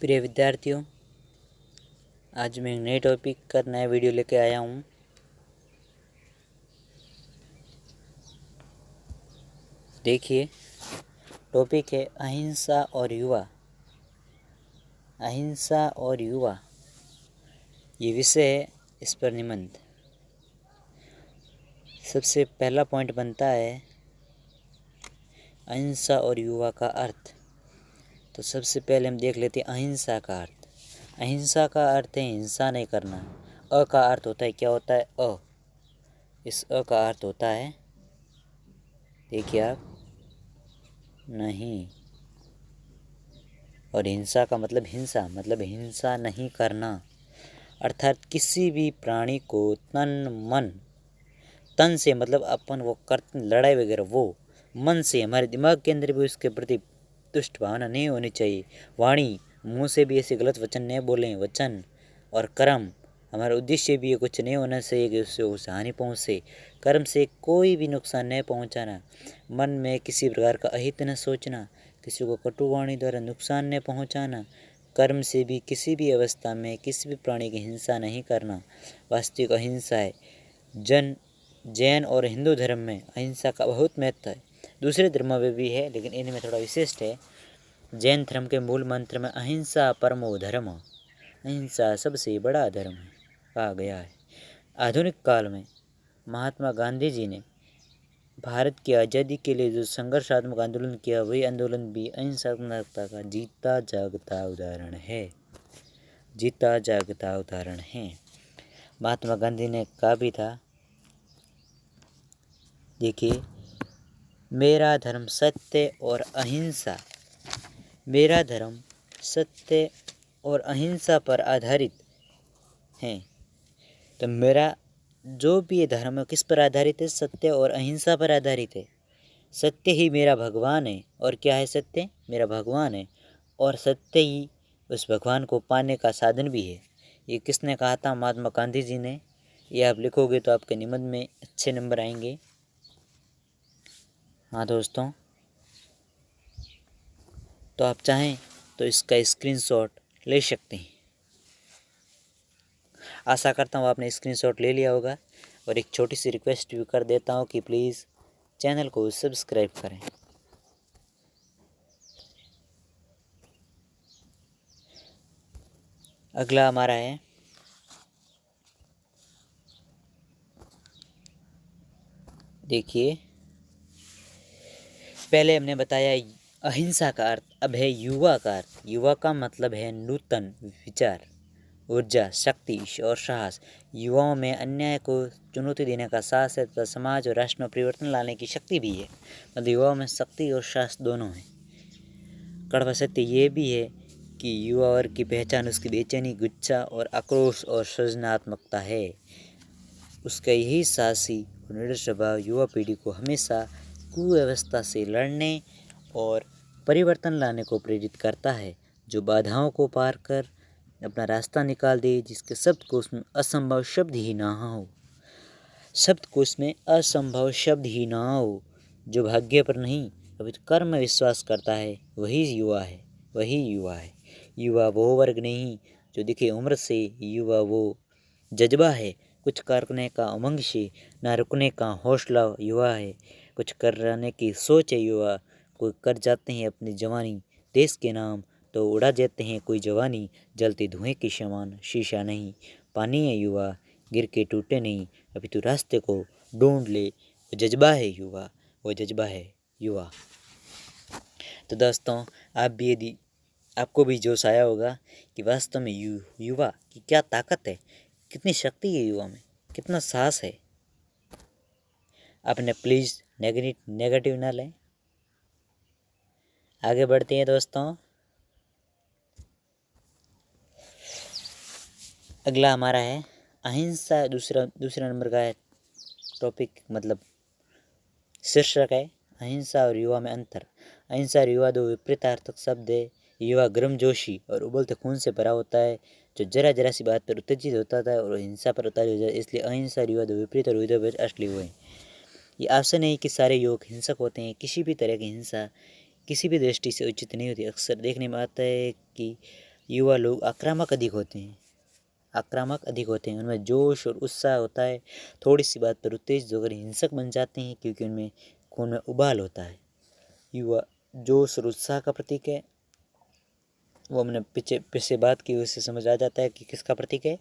प्रिय विद्यार्थियों, आज मैं एक नए टॉपिक का नया वीडियो लेके आया हूँ। देखिए, टॉपिक है अहिंसा और युवा। अहिंसा और युवा ये विषय है, इस पर निबंध। सबसे पहला पॉइंट बनता है अहिंसा और युवा का अर्थ। तो सबसे पहले हम देख लेते हैं अहिंसा का अर्थ। अहिंसा का अर्थ है हिंसा नहीं करना। अ का अर्थ होता है, क्या होता है? अ। इस अ का अर्थ होता है, देखिए आप, नहीं। और हिंसा का मतलब हिंसा नहीं करना। अर्थात किसी भी प्राणी को तन से मतलब अपन वो कर लड़ाई वगैरह, वो मन से, हमारे दिमाग के अंदर भी उसके प्रति दुष्ट भावना नहीं होनी चाहिए। वाणी, मुंह से भी ऐसे गलत वचन नहीं बोलें। वचन और कर्म, हमारा उद्देश्य भी ये कुछ नहीं होना चाहिए कि उससे उसे हानि पहुँचे। कर्म से कोई भी नुकसान नहीं पहुँचाना। मन में किसी प्रकार का अहित न सोचना। किसी को कटुवाणी द्वारा नुकसान न पहुँचाना। कर्म से भी किसी भी अवस्था में किसी भी प्राणी की हिंसा नहीं करना वास्तविक अहिंसा है। जैन और हिंदू धर्म में अहिंसा का बहुत महत्व है। दूसरे धर्मों में भी है, लेकिन इनमें थोड़ा विशिष्ट है। जैन धर्म के मूल मंत्र में अहिंसा परमो धर्म, अहिंसा सबसे बड़ा धर्म है, कहा गया है। आधुनिक काल में महात्मा गांधी जी ने भारत की आज़ादी के लिए जो संघर्षात्मक आंदोलन किया, वही आंदोलन भी अहिंसात्मकता का जीता जागता उदाहरण है। जीता जागता उदाहरण है। महात्मा गांधी ने कहा भी था, देखिए, मेरा धर्म सत्य और अहिंसा, मेरा धर्म सत्य और अहिंसा पर आधारित है। तो मेरा जो भी ये धर्म है, किस पर आधारित है? सत्य और अहिंसा पर आधारित है। सत्य ही मेरा भगवान है। और क्या है सत्य? मेरा भगवान है। और सत्य ही उस भगवान को पाने का साधन भी है। ये किसने कहा था? महात्मा गांधी जी ने। ये आप लिखोगे तो आपके निबंध में अच्छे नंबर आएंगे। हाँ दोस्तों, तो आप चाहें तो इसका स्क्रीनशॉट ले सकते हैं। आशा करता हूँ आपने स्क्रीनशॉट ले लिया होगा। और एक छोटी सी रिक्वेस्ट भी कर देता हूँ कि प्लीज़ चैनल को सब्सक्राइब करें। अगला हमारा है देखिए, पहले हमने बताया अहिंसा का अर्थ, अब है युवा का अर्थ। युवा का मतलब है नूतन विचार, ऊर्जा, शक्ति और साहस। युवाओं में अन्याय को चुनौती देने का साहस है तथा समाज और राष्ट्र में परिवर्तन लाने की शक्ति भी है। मतलब युवाओं में शक्ति और साहस दोनों है। कड़वा सत्य ये भी है कि युवा वर्ग की पहचान उसकी बेचैनी, गुस्सा और आक्रोश और सृजनात्मकता है। उसका यही साहसी और निडर स्वभाव युवा पीढ़ी को हमेशा कुव्यवस्था से लड़ने और परिवर्तन लाने को प्रेरित करता है, जो बाधाओं को पार कर अपना रास्ता निकाल दे, जिसके शब्दकोश में असंभव शब्द ही ना हो। शब्दकोश में असंभव शब्द ही ना हो। जो भाग्य पर नहीं अभी तो कर्म में विश्वास करता है, वही युवा है। वही युवा है। युवा वो वर्ग नहीं जो दिखे उम्र से, युवा वो जज्बा है कुछ करने का, उमंग से ना रुकने का हौसला युवा है। कुछ करने की सोच है युवा। कोई कर जाते हैं अपनी जवानी देश के नाम, तो उड़ा देते हैं कोई जवानी जलते धुएं के समान। शीशा नहीं पानी है युवा, गिर के टूटे नहीं, अभी तो रास्ते को ढूंढ ले। वो जज्बा है युवा, वो जज्बा है युवा। तो दोस्तों, आप भी यदि आपको भी जोश आया होगा कि वास्तव में युवा की क्या ताकत है, कितनी शक्ति है युवा में, कितना साहस है, आपने प्लीज़ नेगेटिव ना लें। आगे बढ़ते हैं दोस्तों। अगला हमारा है अहिंसा। दूसरा नंबर का है टॉपिक, मतलब शीर्षक है अहिंसा और युवा में अंतर। अहिंसा और युवा दो विपरीतार्थक शब्द है। युवा गर्मजोशी और उबलते खून से भरा होता है, जो जरा सी बात पर उत्तेजित होता था और हिंसा पर उतारी हो जाए। इसलिए अहिंसा और युवा दो विपरीत और विरोधाभास असली हुए। ये आवश्यक नहीं कि सारे युवक हिंसक होते हैं। किसी भी तरह की हिंसा किसी भी दृष्टि से उचित नहीं होती। अक्सर देखने में आता है कि युवा लोग आक्रामक अधिक होते हैं, उनमें जोश और उत्साह होता है। थोड़ी सी बात पर उत्तेजित होकर हिंसक बन जाते हैं क्योंकि उनमें खून में उबाल होता है। युवा जोश और उत्साह का प्रतीक है। वो हमने पीछे बात की, उससे समझ आ जाता है कि किसका प्रतीक है,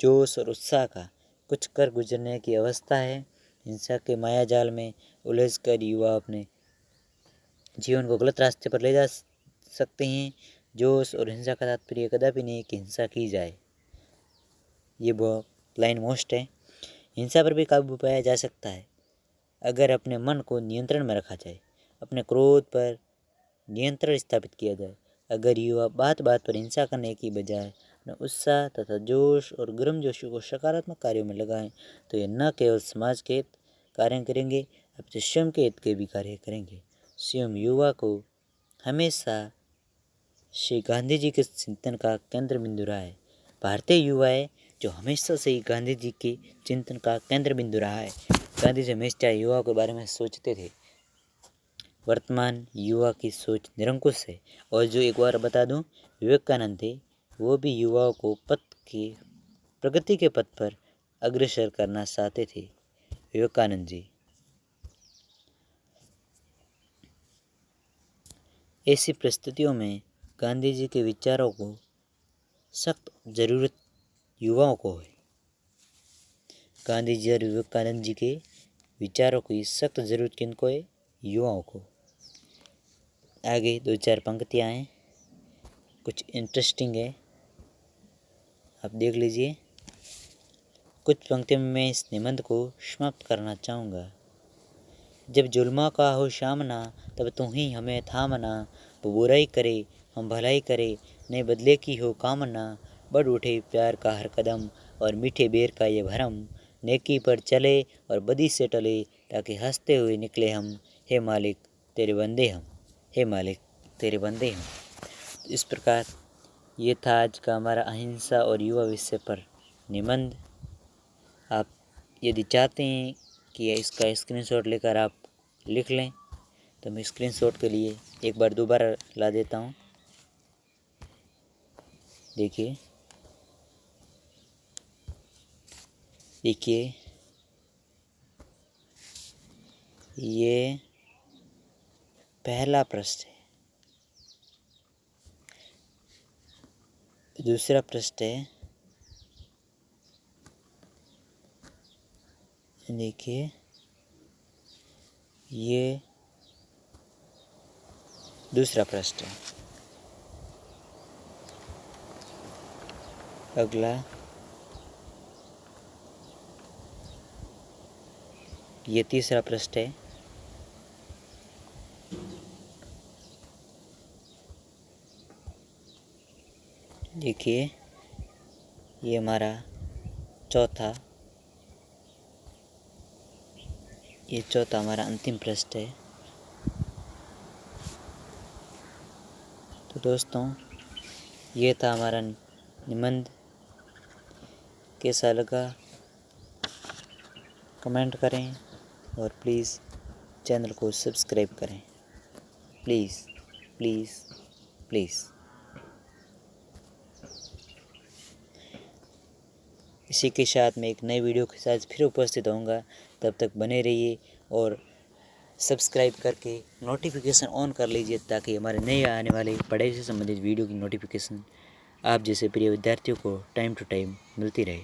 जोश और उत्साह का। कुछ कर गुजरने की अवस्था है। हिंसा के माया जाल में उलझकर युवा अपने जीवन को गलत रास्ते पर ले जा सकते हैं। जोश और हिंसा का तात्पर्य कदापि नहीं कि हिंसा की जाए, ये बहुत लाइन मोस्ट है। हिंसा पर भी काबू पाया जा सकता है अगर अपने मन को नियंत्रण में रखा जाए, अपने क्रोध पर नियंत्रण स्थापित किया जाए। अगर युवा बात बात पर हिंसा करने की बजाय अपने उत्साह तथा जोश और गर्मजोशी को सकारात्मक कार्यों में लगाएं तो ये न केवल समाज के हित कार्य करेंगे, अपने स्वयं के हित के भी कार्य करेंगे। स्वयं युवा को हमेशा श्री गांधी जी के चिंतन का केंद्र बिंदु रहा है। भारतीय युवा है जो हमेशा से ही गांधी जी के चिंतन का केंद्र बिंदु रहा है। गांधी जी हमेशा युवा के बारे में सोचते थे। वर्तमान युवा की सोच निरंकुश है। और जो एक बार बता दूं, विवेकानंद थे, वो भी युवाओं को प्रगति के पथ पर अग्रसर करना चाहते थे। विवेकानंद जी। ऐसी परिस्थितियों में गांधी जी के विचारों को सख्त जरूरत युवाओं को है। गांधी जी और विवेकानंद जी के विचारों की सख्त जरूरत किनको है, युवाओं को। आगे 2-4 पंक्तियाँ हैं, कुछ इंटरेस्टिंग है, आप देख लीजिए। कुछ पंक्तियों में मैं इस निबंध को समाप्त करना चाहूँगा। जब जुल्मा का हो सामना तब तू ही हमें थामना, वो बुराई करे हम भलाई करे, नए बदले की हो कामना। बढ़ उठे प्यार का हर कदम और मीठे बेर का ये भरम, नेकी पर चले और बदी से टले ताकि हंसते हुए निकले हम। हे मालिक तेरे बंदे हम, हे मालिक तेरे बंदे हम। इस प्रकार ये था आज का हमारा अहिंसा और युवा विषय पर निबंध। आप यदि चाहते हैं कि इसका स्क्रीनशॉट लेकर आप लिख लें तो मैं स्क्रीनशॉट के लिए एक बार दोबारा ला देता हूँ। देखिए ये पहला पृष्ठ है। दूसरा पृष्ठ है, देखिए ये दूसरा पृष्ठ है। अगला ये तीसरा पृष्ठ है। देखिए ये हमारा चौथा हमारा अंतिम पृष्ठ है। तो दोस्तों ये था हमारा निबंध। कैसा लगा कमेंट करें और प्लीज़ चैनल को सब्सक्राइब करें, प्लीज़ प्लीज़ प्लीज़। इसी के साथ मैं एक नए वीडियो के साथ फिर उपस्थित होऊंगा। तब तक बने रहिए और सब्सक्राइब करके नोटिफिकेशन ऑन कर लीजिए ताकि हमारे नए आने वाले पढ़ाई से संबंधित वीडियो की नोटिफिकेशन आप जैसे प्रिय विद्यार्थियों को टाइम टू टाइम मिलती रहे।